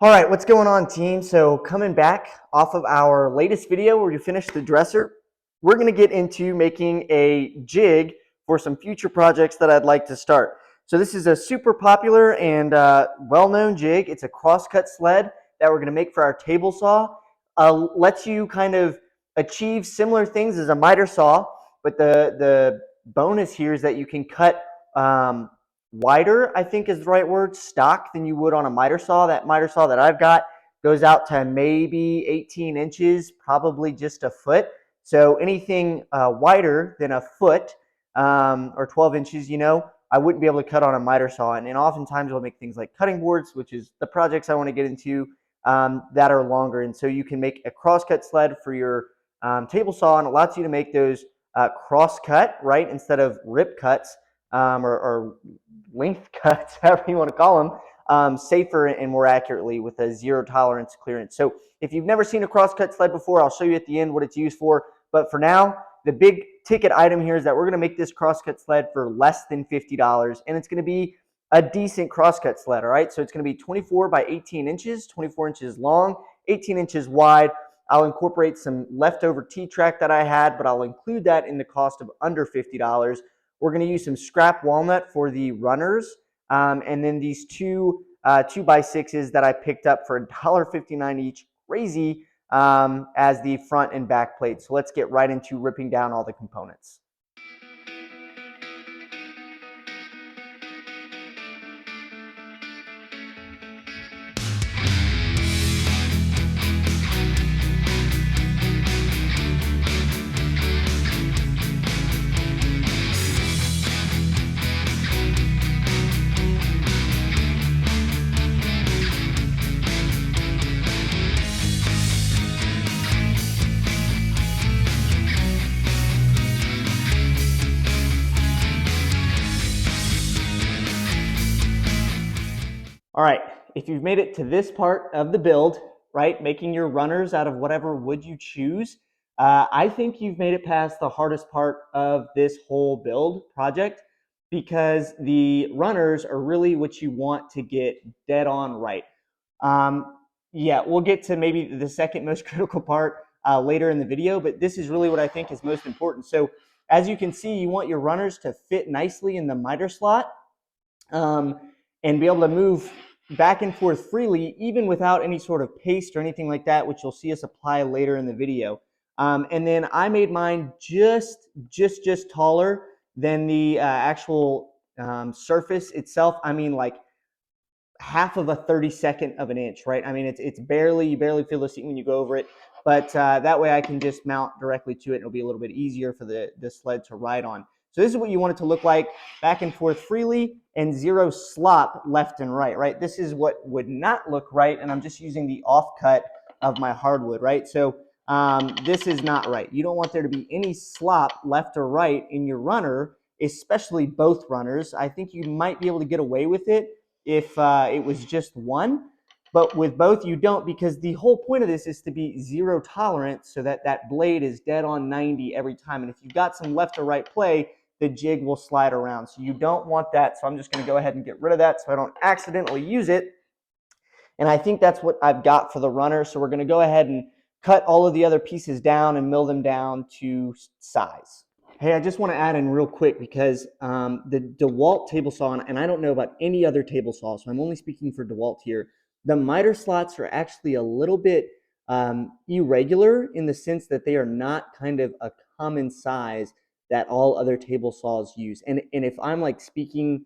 All right, what's going on, team? So coming back off of our latest video where you finished the dresser, we're going to get into making a jig for some future projects that I'd like to start. So this is a super popular and well-known jig. It's a cross-cut sled that we're going to make for our table saw. Lets you kind of achieve similar things as a miter saw, but the bonus here is that you can cut wider, I think is the right word, stock than you would on a miter saw. That miter saw that I've got goes out to maybe 18 inches, probably just a foot. So anything wider than a foot or 12 inches, I wouldn't be able to cut on a miter saw. And oftentimes we'll make things like cutting boards, which is the projects I want to get into that are longer. And so you can make a cross-cut sled for your table saw, and it allows you to make those cross-cut, right, instead of rip cuts. Or length cuts, however you want to call them, safer and more accurately with a zero tolerance clearance. So if you've never seen a cross-cut sled before, I'll show you at the end what it's used for. But for now, the big ticket item here is that we're going to make this cross-cut sled for less than $50, and it's going to be a decent cross-cut sled, all right? So it's going to be 24 by 18 inches, 24 inches long, 18 inches wide. I'll incorporate some leftover T-track that I had, but I'll include that in the cost of under $50. We're going to use some scrap walnut for the runners, and then these two 2x6s that I picked up for $1.59 each, crazy, as the front and back plates. So let's get right into ripping down all the components. All right, if you've made it to this part of the build, right, making your runners out of whatever wood you choose, I think you've made it past the hardest part of this whole build project, because the runners are really what you want to get dead on right. Yeah, we'll get to maybe the second most critical part later in the video, but this is really what I think is most important. So as you can see, you want your runners to fit nicely in the miter slot, and be able to move back and forth freely, even without any sort of paste or anything like that, which you'll see us apply later in the video. And then I made mine just taller than the actual surface itself. I mean, like half of a 32nd of an inch, right? I mean, it's barely, you barely feel the seat when you go over it, but that way I can just mount directly to it, and it'll be a little bit easier for the sled to ride on. So this is what you want it to look like, back and forth freely, and zero slop left and right, right? This is what would not look right, and I'm just using the offcut of my hardwood, right? So this is not right. You don't want there to be any slop left or right in your runner, especially both runners. I think you might be able to get away with it if it was just one, but with both you don't, because the whole point of this is to be zero tolerance so that that blade is dead on 90 every time. And if you've got some left or right play, the jig will slide around. So you don't want that. So I'm just going to go ahead and get rid of that so I don't accidentally use it. And I think that's what I've got for the runner. So we're going to go ahead and cut all of the other pieces down and mill them down to size. Hey, I just want to add in real quick, because the DeWalt table saw, and I don't know about any other table saw, so I'm only speaking for DeWalt here, the miter slots are actually a little bit irregular, in the sense that they are not kind of a common size that all other table saws use. And if I'm like speaking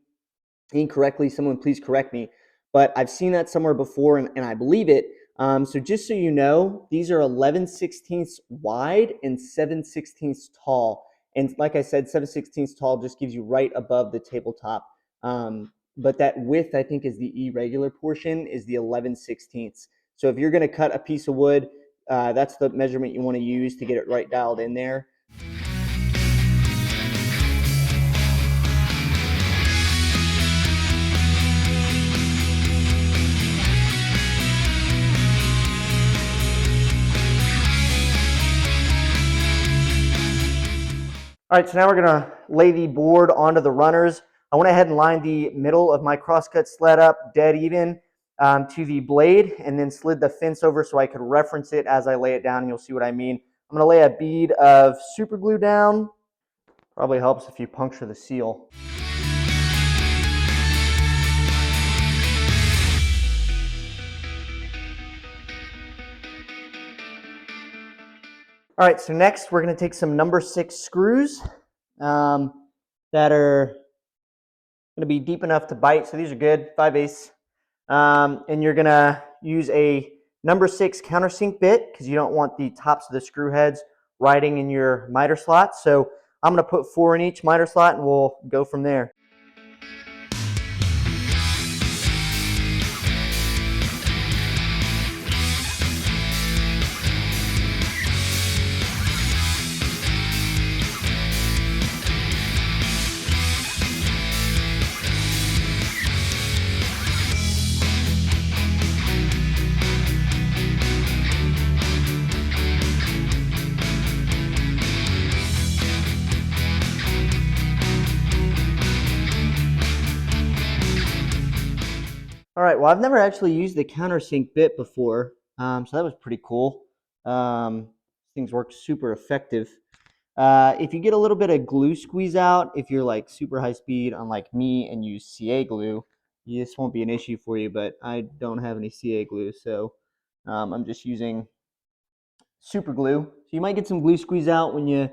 incorrectly, someone please correct me, but I've seen that somewhere before, and I believe it. So just so you know, these are 11/16 wide and 7/16 tall. And like I said, 7/16 tall just gives you right above the tabletop. But that width, I think, is the irregular portion, is the 11/16. So if you're going to cut a piece of wood, that's the measurement you want to use to get it right dialed in there. All right, so now we're going to lay the board onto the runners. I went ahead and lined the middle of my crosscut sled up dead even. to the blade and then slid the fence over so I could reference it as I lay it down, and you'll see what I mean. I'm going to lay a bead of super glue down. Probably helps if you puncture the seal. All right, so next we're going to take some number 6 screws that are going to be deep enough to bite. So these are good, 5/8. And you're going to use a number 6 countersink bit because you don't want the tops of the screw heads riding in your miter slot. So I'm going to put 4 in each miter slot and we'll go from there. All right, well, I've never actually used the countersink bit before, so that was pretty cool. Things work super effective. If you get a little bit of glue squeeze out, if you're like super high speed unlike me and use CA glue, this won't be an issue for you, but I don't have any CA glue, so I'm just using super glue. So you might get some glue squeeze out when you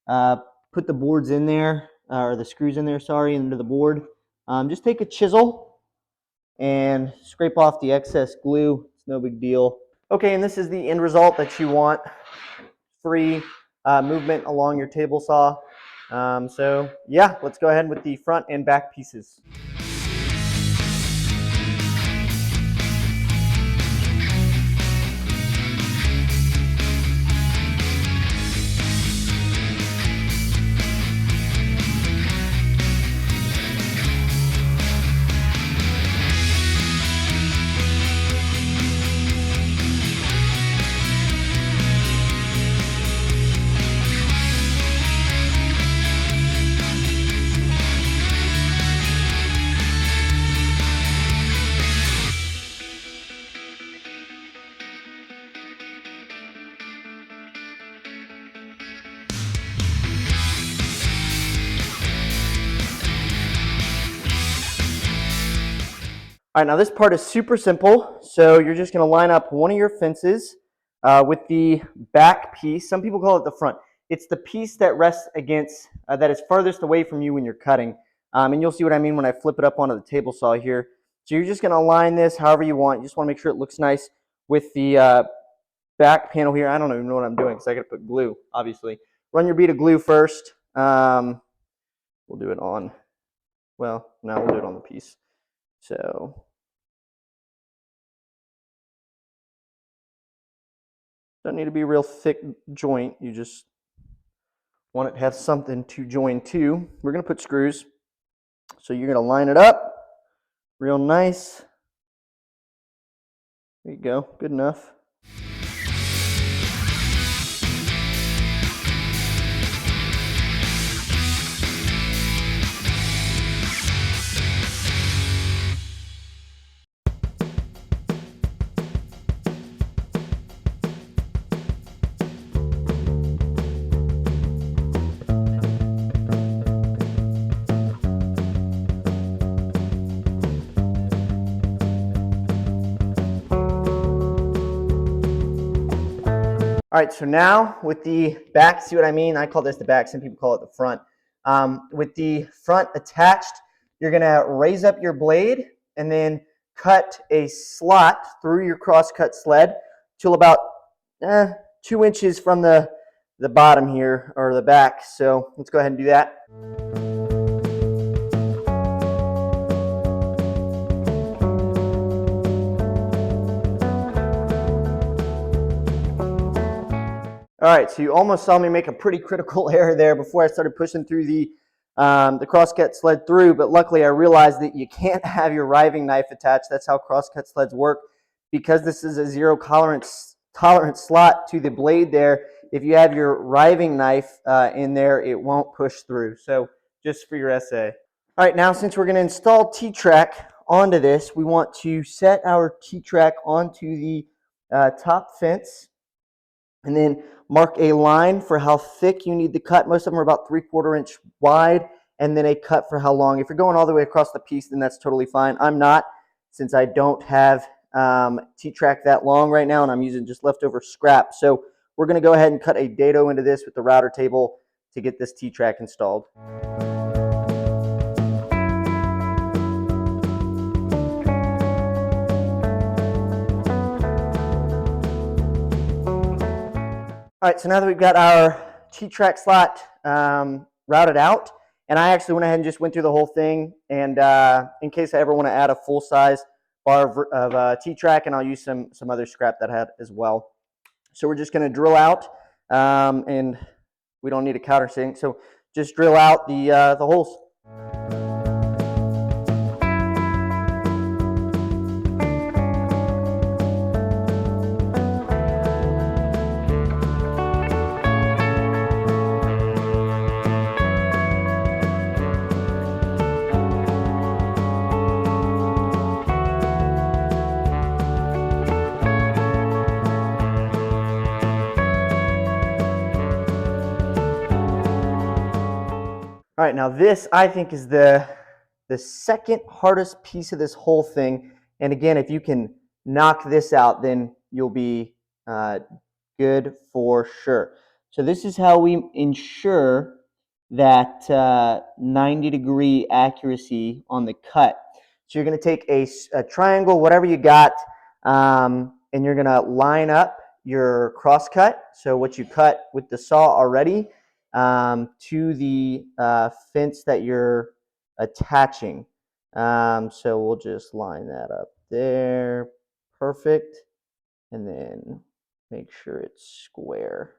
put the boards in there, or the screws in there, sorry, into the board. Just take a chisel and scrape off the excess glue. It's no big deal. Okay, and this is the end result that you want. Free movement along your table saw. So yeah, let's go ahead with the front and back pieces. All right, now this part is super simple. So you're just going to line up one of your fences with the back piece. Some people call it the front. It's the piece that rests against, that is farthest away from you when you're cutting. And you'll see what I mean when I flip it up onto the table saw here. So you're just going to align this however you want. You just want to make sure it looks nice with the back panel here. I don't even know what I'm doing because I got to put glue, obviously. Run your bead of glue first. We'll do it on, well, no, we'll do it on the piece. So don't need to be a real thick joint. You just want it to have something to join to. We're going to put screws. So you're going to line it up real nice. There you go. Good enough. All right, so now with the back, see what I mean? I call this the back, some people call it the front. With the front attached, you're gonna raise up your blade and then cut a slot through your cross-cut sled till about 2 inches from the bottom here, or the back. So let's go ahead and do that. All right, so you almost saw me make a pretty critical error there before I started pushing through the cross-cut sled through, but luckily I realized that you can't have your riving knife attached. That's how cross-cut sleds work. Because this is a zero tolerance slot to the blade there, if you have your riving knife in there, it won't push through. So just for your essay. All right, now since we're going to install T-track onto this, we want to set our T-track onto the top fence, and then mark a line for how thick you need the cut. Most of them are about 3/4 inch wide, and then a cut for how long. If you're going all the way across the piece, then that's totally fine. I'm not, since I don't have T-track that long right now, and I'm using just leftover scrap. So we're going to go ahead and cut a dado into this with the router table to get this T-track installed. All right, so now that we've got our T-track slot routed out, and I actually went ahead and just went through the whole thing, and in case I ever want to add a full-size bar of T-track, and I'll use some other scrap that I had as well. So we're just going to drill out, and we don't need a countersink, so just drill out the holes. All right, now this I think is the second hardest piece of this whole thing. And again, if you can knock this out, then you'll be good for sure. So this is how we ensure that 90-degree accuracy on the cut. So you're going to take a triangle, whatever you got, and you're going to line up your cross cut. So what you cut with the saw already, to the fence that you're attaching. So we'll just line that up there. Perfect. And then make sure it's square.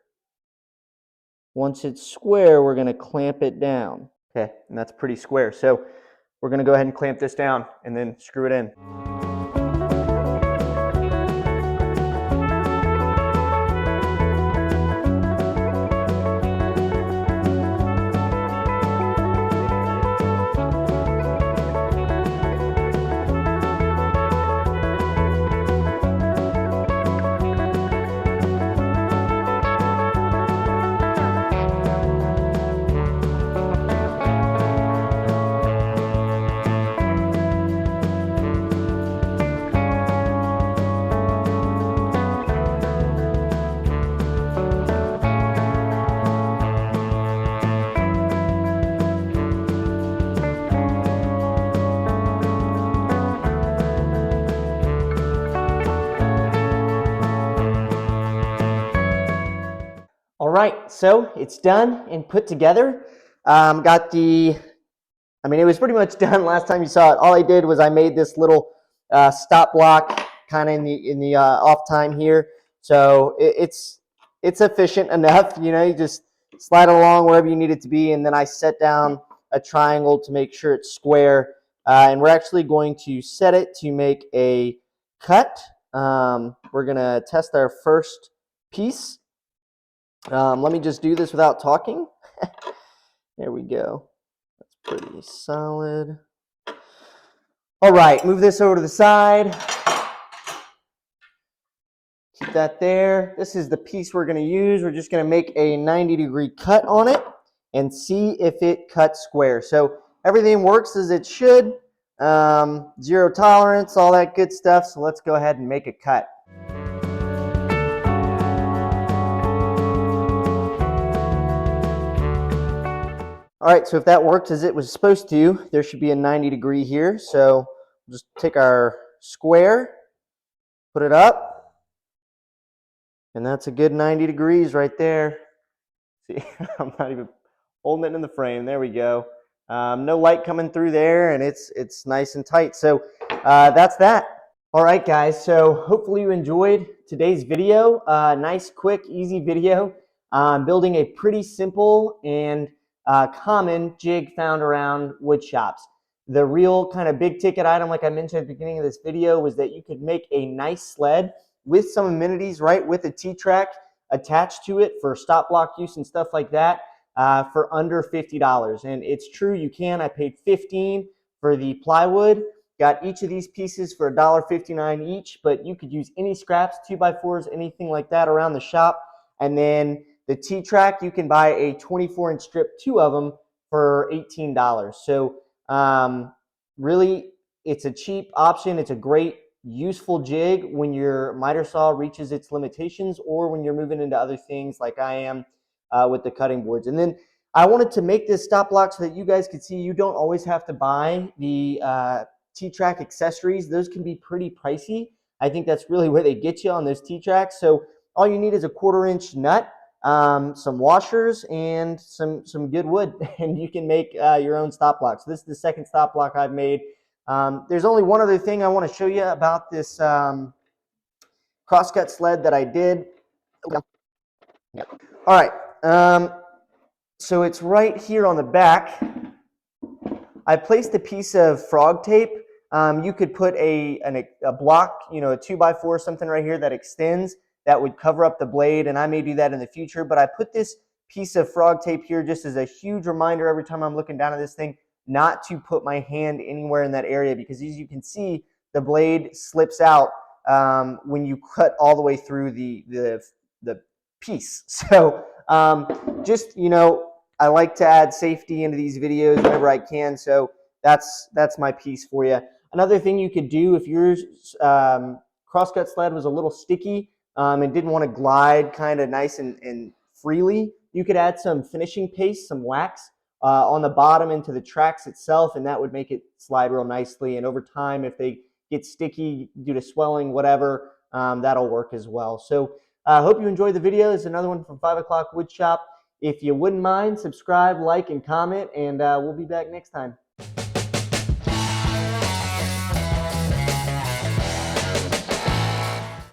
Once it's square, we're going to clamp it down. Okay, and that's pretty square. So we're going to go ahead and clamp this down and then screw it in. All right, so it's done and put together. Got the, I mean, it was pretty much done last time you saw it. All I did was I made this little stop block kind of in the off time here. So it's efficient enough. You know, you just slide it along wherever you need it to be, and then I set down a triangle to make sure it's square. And we're actually going to set it to make a cut. We're going to test our first piece. Let me just do this without talking. There we go. That's pretty solid. All right, move this over to the side. Keep that there. This is the piece we're going to use. We're just going to make a 90-degree cut on it and see if it cuts square. So everything works as it should. Zero tolerance, all that good stuff. So let's go ahead and make a cut. All right, so if that worked as it was supposed to, there should be a 90-degree here. So we'll just take our square, put it up, and that's a good 90 degrees right there. See, I'm not even holding it in the frame. There we go. No light coming through there, and it's nice and tight. So that's that. All right, guys, so hopefully you enjoyed today's video. Nice, quick, easy video. Building a pretty simple and common jig found around wood shops. The real kind of big ticket item, like I mentioned at the beginning of this video, was that you could make a nice sled with some amenities, right, with a T-track attached to it for stop block use and stuff like that, for under $50. And it's true, you can. I paid $15 for the plywood, Got each of these pieces for $1.59 each, but you could use any scraps, 2x4s, anything like that around the shop. And then the T-Track, you can buy a 24-inch strip, 2 of them, for $18. So really, it's a cheap option. It's a great, useful jig when your miter saw reaches its limitations, or when you're moving into other things like I am with the cutting boards. And then I wanted to make this stop block so that you guys could see you don't always have to buy the T-Track accessories. Those can be pretty pricey. I think that's really where they get you on those T-Tracks. So all you need is a 1/4-inch nut, some washers, and some good wood, and you can make your own stop block. So this is the second stop block I've made. There's only one other thing I want to show you about this cross cut sled that I did. All right, so it's right here on the back. I placed a piece of frog tape. You could put a block, a 2x4, something right here that extends, that would cover up the blade, and I may do that in the future. But I put this piece of frog tape here just as a huge reminder every time I'm looking down at this thing not to put my hand anywhere in that area, because as you can see, the blade slips out when you cut all the way through the piece. So just, I like to add safety into these videos whenever I can, so that's my piece for you. Another thing you could do if your crosscut sled was a little sticky and didn't want to glide kind of nice and freely, you could add some finishing paste, some wax, on the bottom into the tracks itself, and that would make it slide real nicely. And over time, if they get sticky due to swelling, whatever, that'll work as well. So I hope you enjoyed the video. This is another one from 5 O'Clock Woodshop. If you wouldn't mind, subscribe, like, and comment, and we'll be back next time.